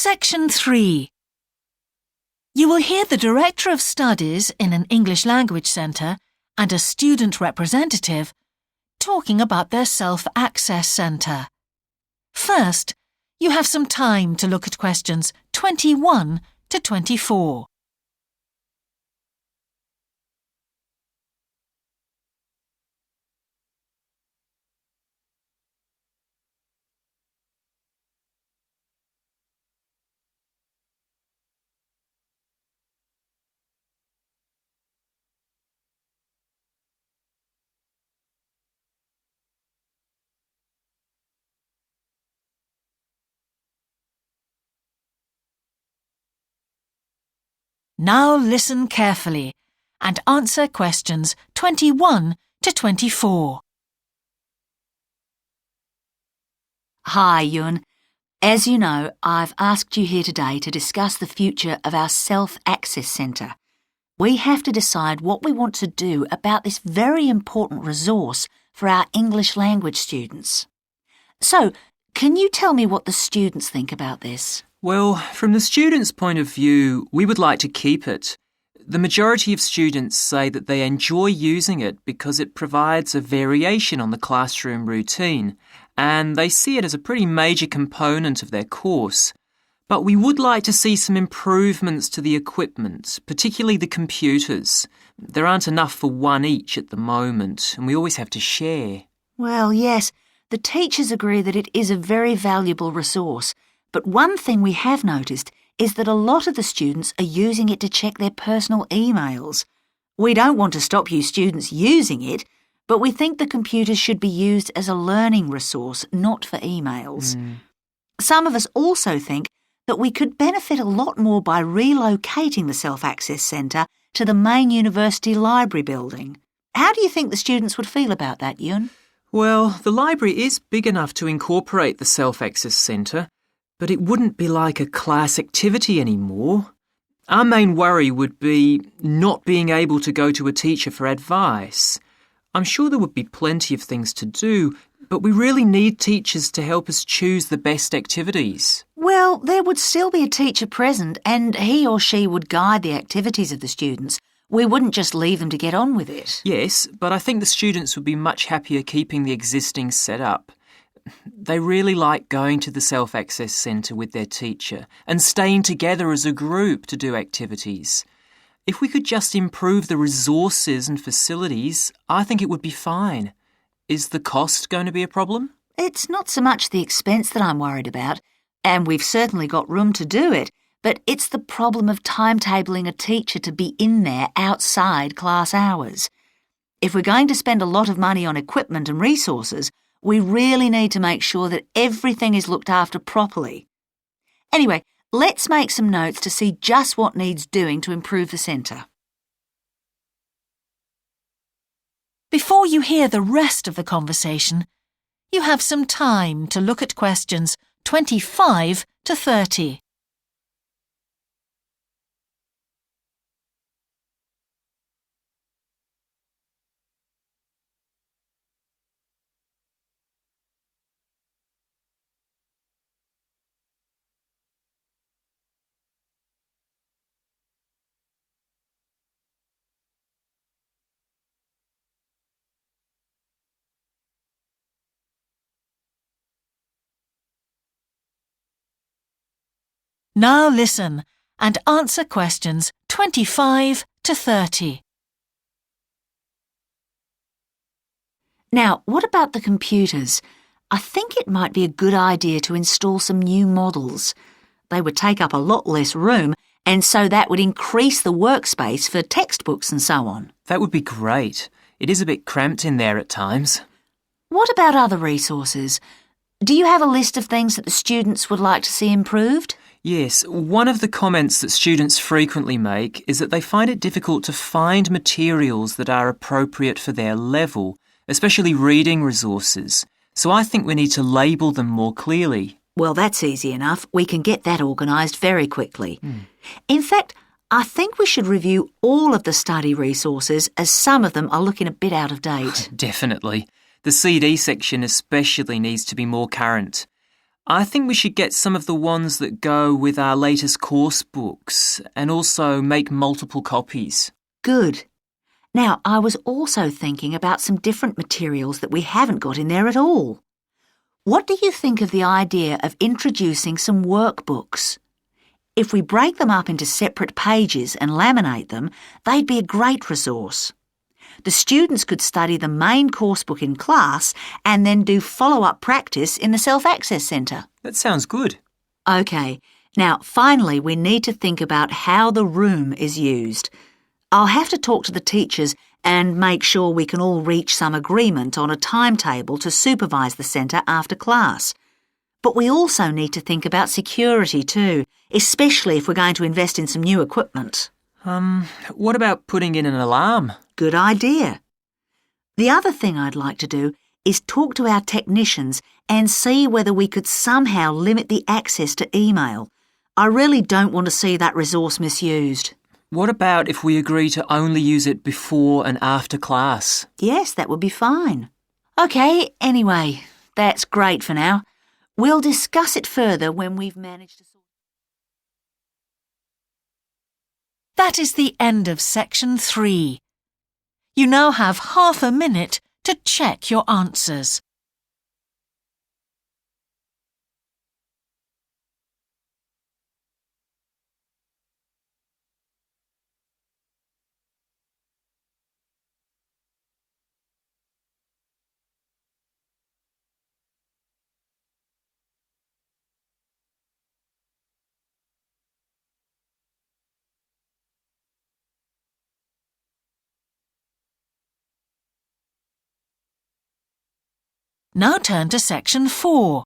Section 3. You will hear the Director of Studies in an English Language Centre and a student representative talking about their self-access centre. First, you have some time to look at questions 21 to 24. Now listen carefully and answer questions 21 to 24. Hi, Yun. As you know, I've asked you here today to discuss the future of our self-access centre. We have to decide what we want to do about this very important resource for our English language students. So, can you tell me what the students think about this? Well, from the students' point of view, we would like to keep it. The majority of students say that they enjoy using it because it provides a variation on the classroom routine, and they see it as a pretty major component of their course. But we would like to see some improvements to the equipment, particularly the computers. There aren't enough for one each at the moment, and we always have to share. Well, yes, the teachers agree that it is a very valuable resource. But one thing we have noticed is that a lot of the students are using it to check their personal emails. We don't want to stop you students using it, but we think the computers should be used as a learning resource, not for emails. Some of us also think that we could benefit a lot more by relocating the Self-Access Centre to the main university library building. How do you think the students would feel about that, Yun? Well, the library is big enough to incorporate the Self-Access Centre, but it wouldn't be like a class activity anymore. Our main worry would be not being able to go to a teacher for advice. I'm sure there would be plenty of things to do, but we really need teachers to help us choose the best activities. Well, there would still be a teacher present and he or she would guide the activities of the students. We wouldn't just leave them to get on with it. Yes, but I think the students would be much happier keeping the existing setup. They really like going to the Self-Access Centre with their teacher and staying together as a group to do activities. If we could just improve the resources and facilities, I think it would be fine. Is the cost going to be a problem? It's not so much the expense that I'm worried about, and we've certainly got room to do it, but it's the problem of timetabling a teacher to be in there outside class hours. If we're going to spend a lot of money on equipment and resources, we really need to make sure that everything is looked after properly. Anyway, let's make some notes to see just what needs doing to improve the centre. Before you hear the rest of the conversation, you have some time to look at questions 25 to 30. Now listen and answer questions 25 to 30. Now, what about the computers? I think it might be a good idea to install some new models. They would take up a lot less room, and so that would increase the workspace for textbooks and so on. That would be great. It is a bit cramped in there at times. What about other resources? Do you have a list of things that the students would like to see improved? Yes, one of the comments that students frequently make is that they find it difficult to find materials that are appropriate for their level, especially reading resources. So I think we need to label them more clearly. Well, that's easy enough. We can get that organised very quickly. In fact, I think we should review all of the study resources as some of them are looking a bit out of date. Definitely. The CD section especially needs to be more current. I think we should get some of the ones that go with our latest course books and also make multiple copies. Good. Now, I was also thinking about some different materials that we haven't got in there at all. What do you think of the idea of introducing some workbooks? If we break them up into separate pages and laminate them, they'd be a great resource. The students could study the main course book in class and then do follow-up practice in the Self-Access Centre. That sounds good. OK, now finally we need to think about how the room is used. I'll have to talk to the teachers and make sure we can all reach some agreement on a timetable to supervise the centre after class. But we also need to think about security too, especially if we're going to invest in some new equipment. What about putting in an alarm? Good idea. The other thing I'd like to do is talk to our technicians and see whether we could somehow limit the access to email. I really don't want to see that resource misused. What about if we agree to only use it before and after class? Yes, that would be fine. OK, anyway, that's great for now. We'll discuss it further when we've managed to sort. That is the end of section 3. You now have half a minute to check your answers. Now turn to section 4.